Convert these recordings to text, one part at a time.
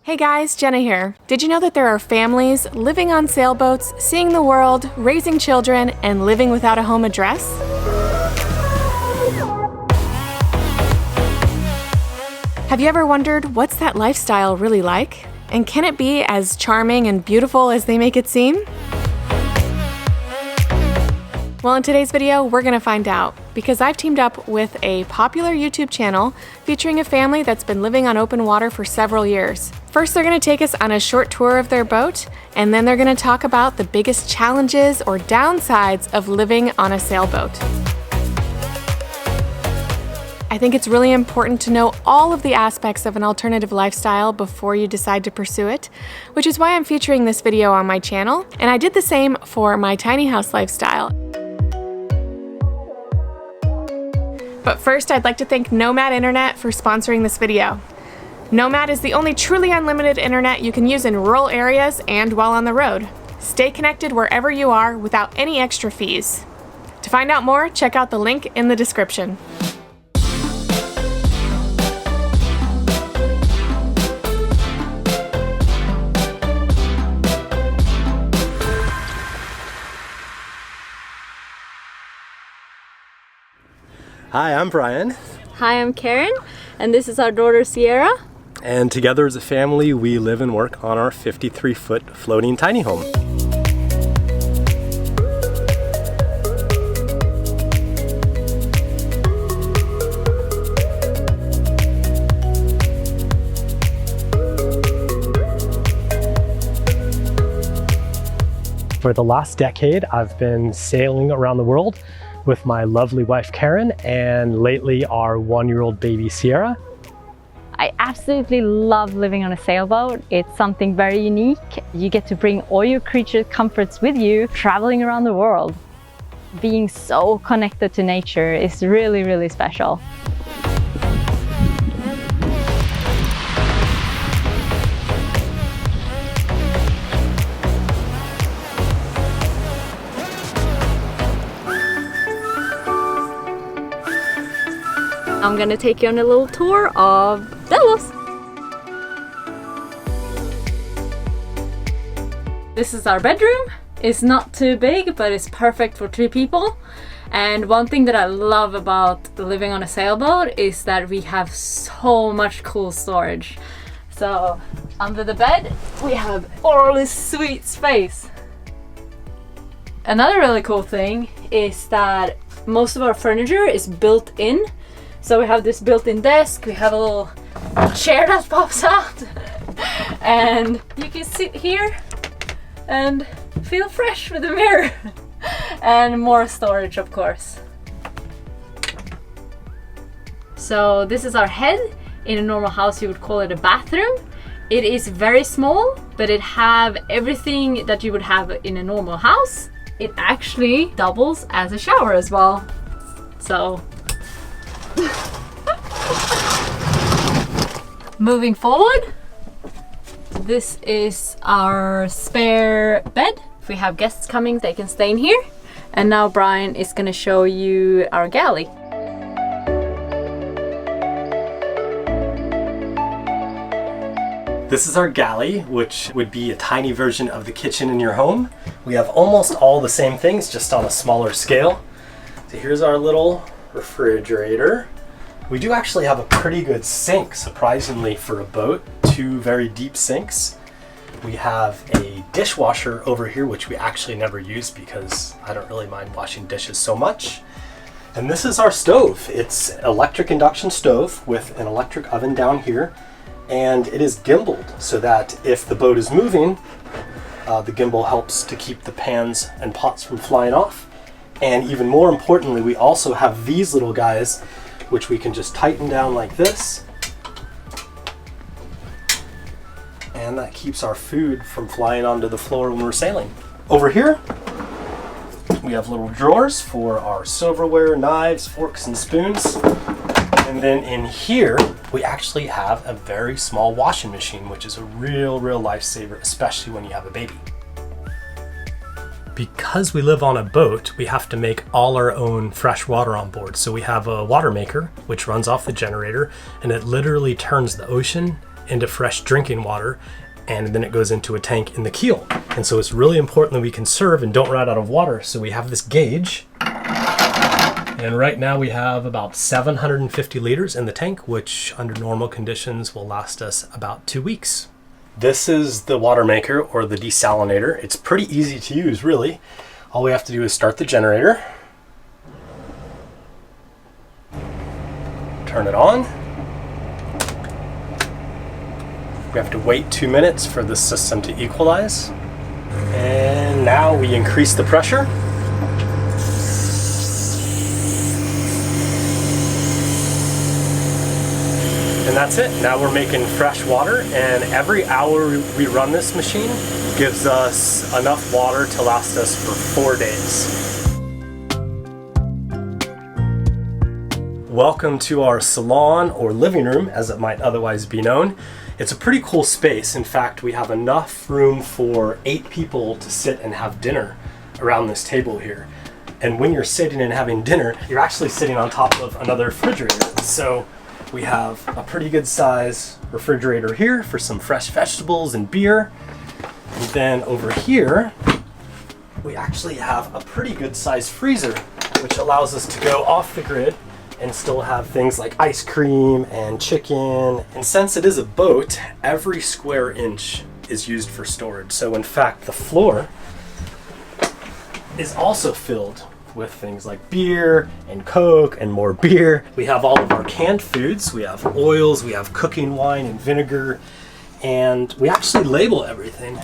Hey guys, Jenna here. Did you know that there are families living on sailboats, seeing the world, raising children, and living without a home address? Have you ever wondered what's that lifestyle really like? And can it be as charming and beautiful as they make it seem? Well, in today's video, we're gonna find out, because I've teamed up with a popular YouTube channel featuring a family that's been living on open water for several years. First, they're gonna take us on a short tour of their boat, and then they're gonna talk about the biggest challenges or downsides of living on a sailboat. I think it's really important to know all of the aspects of an alternative lifestyle before you decide to pursue it, which is why I'm featuring this video on my channel, and I did the same for my tiny house lifestyle. But first, I'd like to thank Nomad Internet for sponsoring this video. Nomad is the only truly unlimited internet you can use in rural areas and while on the road. Stay connected wherever you are without any extra fees. To find out more, check out the link in the description. Hi, I'm Brian. Hi, I'm Karin, and this is our daughter Sierra. And together as a family, we live and work on our 53-foot floating tiny home. For the last decade, I've been sailing around the world with my lovely wife Karin, and lately our 1-year-old baby Sierra. I absolutely love living on a sailboat. It's something very unique. You get to bring all your creature comforts with you, traveling around the world. Being so connected to nature is really, really special. I'm gonna take you on a little tour of Delos. This is our bedroom. It's not too big, but it's perfect for 2 people. And one thing that I love about living on a sailboat is that we have so much cool storage. So under the bed, we have all this sweet space. Another really cool thing is that most of our furniture is built in. So we have this built-in desk, we have a little chair that pops out, and you can sit here and feel fresh with a mirror. And more storage, of course. So this is our head. In a normal house you would call it a bathroom. It is very small, but it have everything that you would have in a normal house. It actually doubles as a shower as well. So moving forward, this is our spare bed. If we have guests coming, they can stay in here. And now Brian is going to show you our galley. This is our galley, which would be a tiny version of the kitchen in your home. We have almost all the same things, just on a smaller scale. So here's our little refrigerator. We do actually have a pretty good sink, surprisingly, for a boat. 2 very deep sinks. We have a dishwasher over here, which we actually never use because I don't really mind washing dishes so much. And this is our stove. It's an electric induction stove with an electric oven down here, and it is gimbaled so that if the boat is moving, the gimbal helps to keep the pans and pots from flying off. And even more importantly, we also have these little guys, which we can just tighten down like this. And that keeps our food from flying onto the floor when we're sailing. Over here, we have little drawers for our silverware, knives, forks, and spoons. And then in here, we actually have a very small washing machine, which is a real lifesaver, especially when you have a baby. Because we live on a boat, we have to make all our own fresh water on board. So we have a water maker, which runs off the generator, and it literally turns the ocean into fresh drinking water, and then it goes into a tank in the keel. And so it's really important that we conserve and don't run out of water. So we have this gauge, and right now we have about 750 liters in the tank, which under normal conditions will last us about 2 weeks. This is the water maker, or the desalinator. It's pretty easy to use, really. All we have to do is start the generator, turn it on. We have to wait 2 minutes for the system to equalize. And now we increase the pressure. And that's it. Now we're making fresh water, and every hour we run this machine gives us enough water to last us for 4 days. Welcome to our salon, or living room as it might otherwise be known. It's a pretty cool space. In fact, we have enough room for 8 people to sit and have dinner around this table here. And when you're sitting and having dinner, you're actually sitting on top of another refrigerator. So we have a pretty good size refrigerator here for some fresh vegetables and beer. And then over here, we actually have a pretty good size freezer, which allows us to go off the grid and still have things like ice cream and chicken. And since it is a boat, every square inch is used for storage. So in fact, the floor is also filled with things like beer and Coke and more beer. We have all of our canned foods. We have oils, we have cooking wine and vinegar, and we actually label everything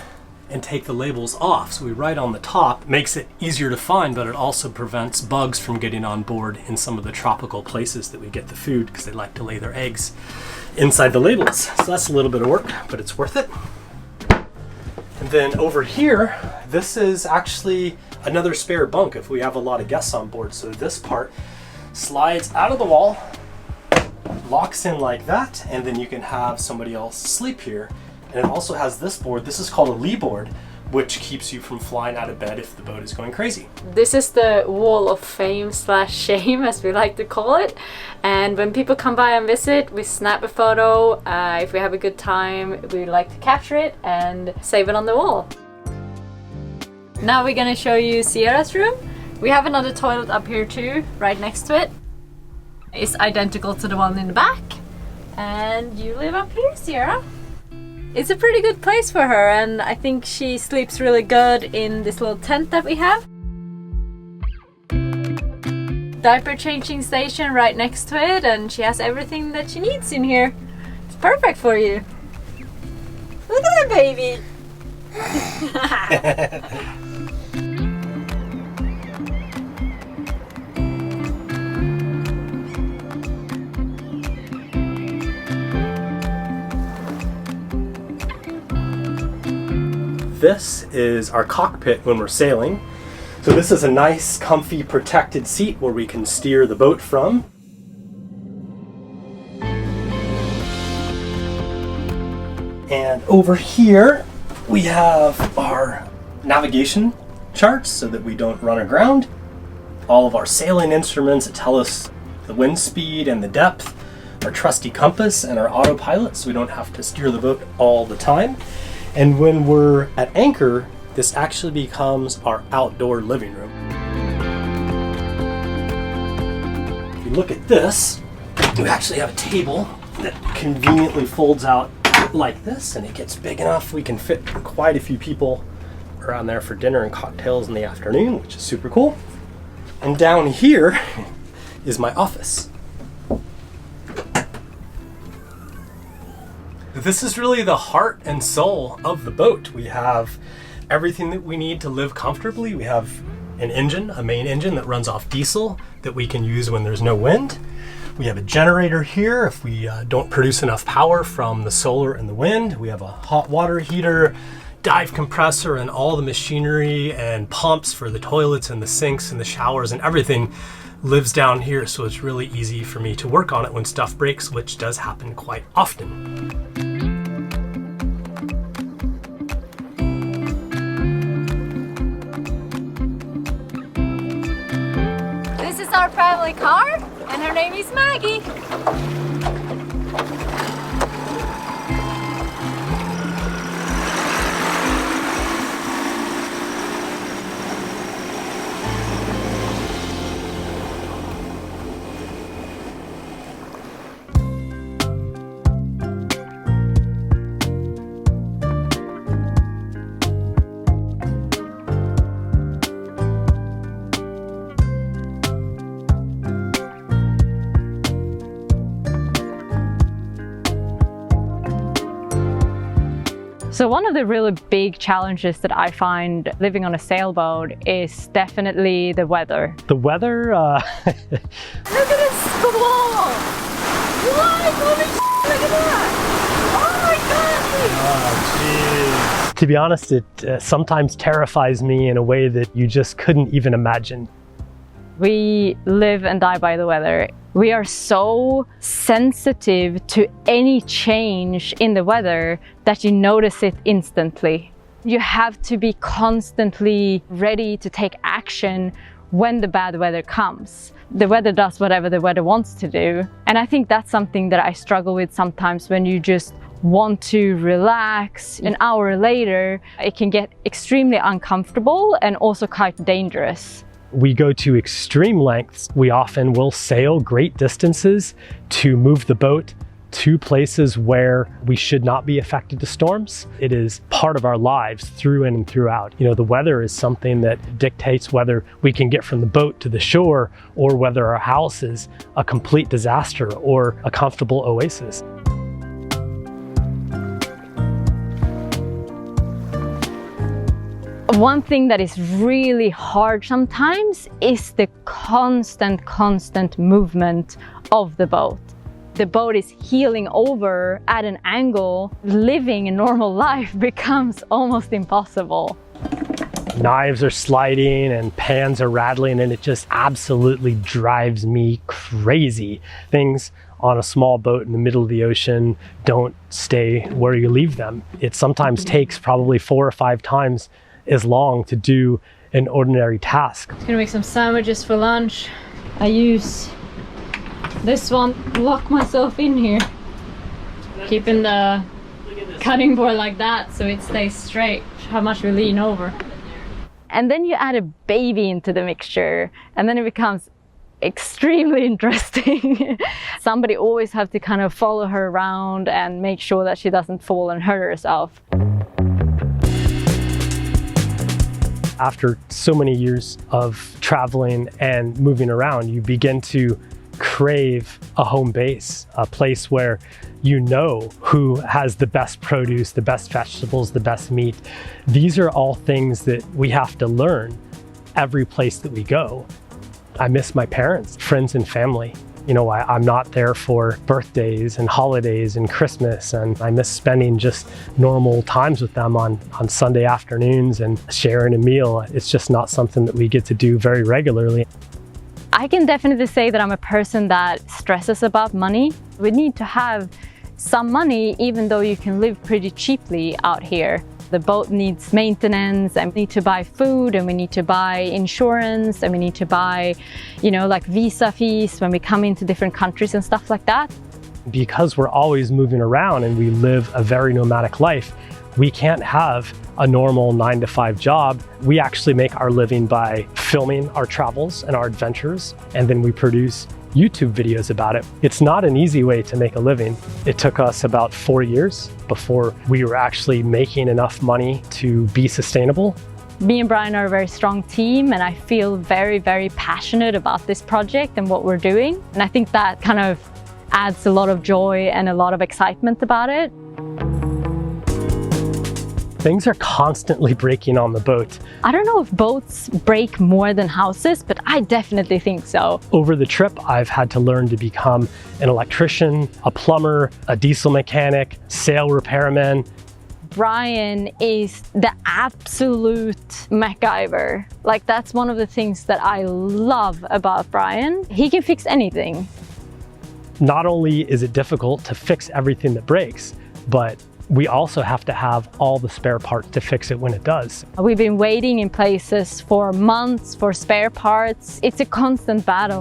and take the labels off. So we write on the top. Makes it easier to find, but it also prevents bugs from getting on board in some of the tropical places that we get the food, because they like to lay their eggs inside the labels. So that's a little bit of work, but it's worth it. And then over here, this is actually another spare bunk if we have a lot of guests on board. So this part slides out of the wall, locks in like that, and then you can have somebody else sleep here. And it also has this board. This is called a lee board, which keeps you from flying out of bed if the boat is going crazy. This is the wall of fame / shame, as we like to call it. And when people come by and visit, we snap a photo. If we have a good time, we like to capture it and save it on the wall. Now we're gonna show you Sierra's room. We have another toilet up here too, right next to it. It's identical to the one in the back. And you live up here, Sierra. It's a pretty good place for her, and I think she sleeps really good in this little tent that we have. Diaper changing station right next to it, and she has everything that she needs in here. It's perfect for you. Look at that baby! This is our cockpit when we're sailing. So this is a nice, comfy, protected seat where we can steer the boat from. And over here, we have our navigation charts so that we don't run aground. All of our sailing instruments that tell us the wind speed and the depth. Our trusty compass and our autopilot, so we don't have to steer the boat all the time. And when we're at anchor, this actually becomes our outdoor living room. If you look at this, we actually have a table that conveniently folds out like this, and it gets big enough we can fit quite a few people around there for dinner and cocktails in the afternoon, which is super cool. And down here is my office. This is really the heart and soul of the boat. We have everything that we need to live comfortably. We have an engine, a main engine that runs off diesel that we can use when there's no wind. We have a generator here if we don't produce enough power from the solar and the wind. We have a hot water heater, dive compressor, and all the machinery and pumps for the toilets and the sinks and the showers and everything lives down here. So it's really easy for me to work on it when stuff breaks, which does happen quite often. This is our family car, and her name is Maggie. So one of the really big challenges that I find living on a sailboat is definitely the weather. The weather, Look at this squall! What? Holy shit, look at that! Oh my god! oh, geez. To be honest, it sometimes terrifies me in a way that you just couldn't even imagine. We live and die by the weather. We are so sensitive to any change in the weather that you notice it instantly. You have to be constantly ready to take action when the bad weather comes. The weather does whatever the weather wants to do. And I think that's something that I struggle with sometimes when you just want to relax. An hour later, it can get extremely uncomfortable and also quite dangerous. We go to extreme lengths. We often will sail great distances to move the boat to places where we should not be affected to storms. It is part of our lives through and throughout. You know, the weather is something that dictates whether we can get from the boat to the shore or whether our house is a complete disaster or a comfortable oasis. One thing that is really hard sometimes is the constant movement of the boat. The boat is heeling over at an angle. Living a normal life becomes almost impossible. Knives are sliding and pans are rattling, and it just absolutely drives me crazy. Things on a small boat in the middle of the ocean don't stay where you leave them. It sometimes takes probably 4 or 5 times as long to do an ordinary task. I'm gonna make some sandwiches for lunch. I use this one, lock myself in here, keeping the cutting board like that so it stays straight. How much we lean over. And then you add a baby into the mixture, and then it becomes extremely interesting. Somebody always have to kind of follow her around and make sure that she doesn't fall and hurt herself. After so many years of traveling and moving around, you begin to crave a home base, a place where you know who has the best produce, the best vegetables, the best meat. These are all things that we have to learn every place that we go. I miss my parents, friends, and family. You know, I'm not there for birthdays and holidays and Christmas, and I miss spending just normal times with them on Sunday afternoons and sharing a meal. It's just not something that we get to do very regularly. I can definitely say that I'm a person that stresses about money. We need to have some money even though you can live pretty cheaply out here. The boat needs maintenance, and we need to buy food, and we need to buy insurance, and we need to buy, you know, like visa fees when we come into different countries and stuff like that. Because we're always moving around and we live a very nomadic life, we can't have a normal 9-to-5 job. We actually make our living by filming our travels and our adventures, and then we produce YouTube videos about it. It's not an easy way to make a living. It took us about 4 years before we were actually making enough money to be sustainable. Me and Brian are a very strong team, and I feel very, very passionate about this project and what we're doing. And I think that kind of adds a lot of joy and a lot of excitement about it. Things are constantly breaking on the boat. I don't know if boats break more than houses, but I definitely think so. Over the trip, I've had to learn to become an electrician, a plumber, a diesel mechanic, sail repairman. Brian is the absolute MacGyver. Like, that's one of the things that I love about Brian. He can fix anything. Not only is it difficult to fix everything that breaks, but we also have to have all the spare parts to fix it when it does. We've been waiting in places for months for spare parts. It's a constant battle.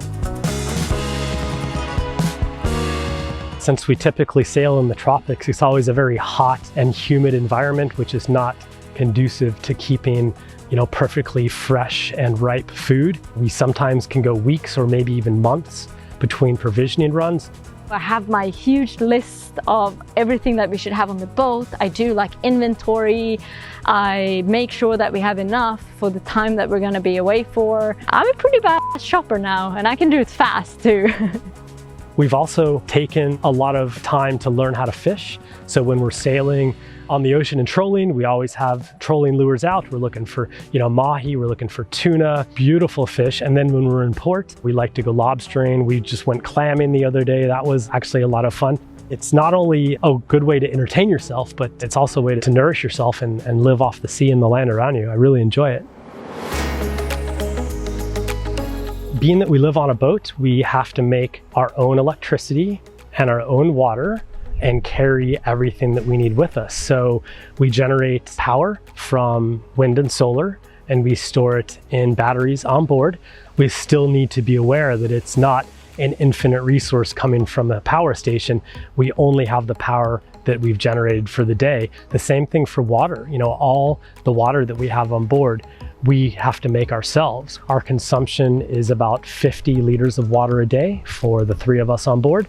Since we typically sail in the tropics, it's always a very hot and humid environment, which is not conducive to keeping, you know, perfectly fresh and ripe food. We sometimes can go weeks or maybe even months between provisioning runs. I have my huge list of everything that we should have on the boat. I do like inventory. I make sure that we have enough for the time that we're gonna be away for. I'm a pretty bad shopper now, and I can do it fast too. We've also taken a lot of time to learn how to fish. So when we're sailing, On the ocean and trolling, we always have trolling lures out. We're looking for, mahi, we're looking for tuna, beautiful fish. And then when we're in port, we like to go lobstering. We just went clamming the other day. That was actually a lot of fun. It's not only a good way to entertain yourself, but it's also a way to nourish yourself and live off the sea and the land around you. I really enjoy it. Being that we live on a boat, we have to make our own electricity and our own water and carry everything that we need with us. So we generate power from wind and solar, and we store it in batteries on board. We still need to be aware that it's not an infinite resource coming from a power station. We only have the power that we've generated for the day. The same thing for water. All the water that we have on board, we have to make ourselves. Our consumption is about 50 liters of water a day for the 3 of us on board.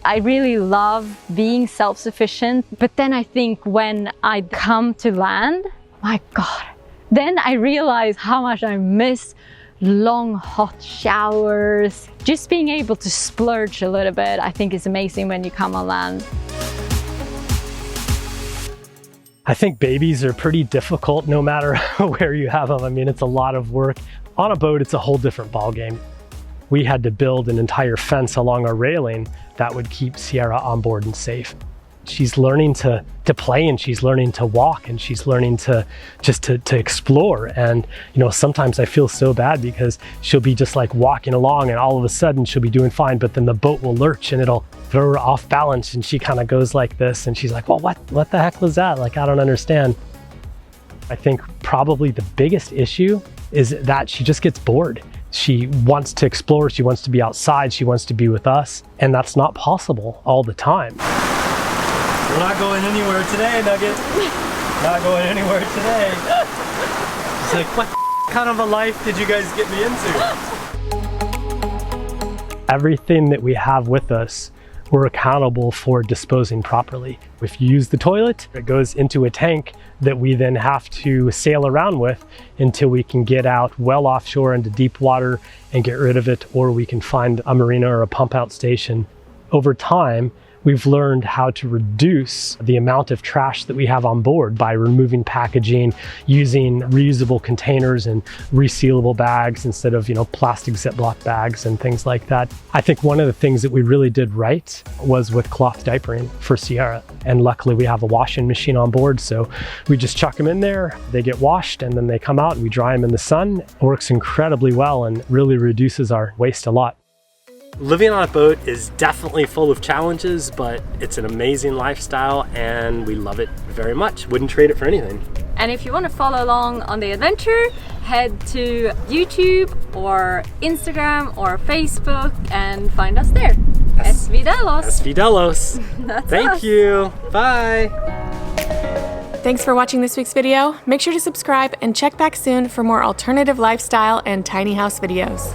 I really love being self-sufficient, but then I think when I come to land, my God, then I realize how much I miss long hot showers. Just being able to splurge a little bit, I think is amazing when you come on land. I think babies are pretty difficult no matter where you have them. I mean, it's a lot of work. On a boat, it's a whole different ballgame. We had to build an entire fence along our railing that would keep Sierra on board and safe. She's learning to play, and she's learning to walk, and she's learning to explore. And sometimes I feel so bad because she'll be just like walking along and all of a sudden she'll be doing fine, but then the boat will lurch and it'll throw her off balance, and she kind of goes like this, and she's like, well, what the heck was that? Like, I don't understand. I think probably the biggest issue is that she just gets bored. She wants to explore, she wants to be outside, she wants to be with us, and that's not possible all the time. We're not going anywhere today, Nugget. Not going anywhere today. It's like, what kind of a life did you guys get me into? Everything that we have with us, we're accountable for disposing properly. If you use the toilet, it goes into a tank that we then have to sail around with until we can get out well offshore into deep water and get rid of it, or we can find a marina or a pump out station. Over time, we've learned how to reduce the amount of trash that we have on board by removing packaging, using reusable containers and resealable bags instead of, plastic Ziploc bags and things like that. I think one of the things that we really did right was with cloth diapering for Sierra. And luckily we have a washing machine on board, so we just chuck them in there, they get washed, and then they come out and we dry them in the sun. It works incredibly well and really reduces our waste a lot. Living on a boat is definitely full of challenges, but it's an amazing lifestyle and we love it very much. Wouldn't trade it for anything. And if you want to follow along on the adventure, head to YouTube or Instagram or Facebook and find us there. SV Delos. SV Delos. Thank you. Bye. Thanks for watching this week's video. Make sure to subscribe and check back soon for more alternative lifestyle and tiny house videos.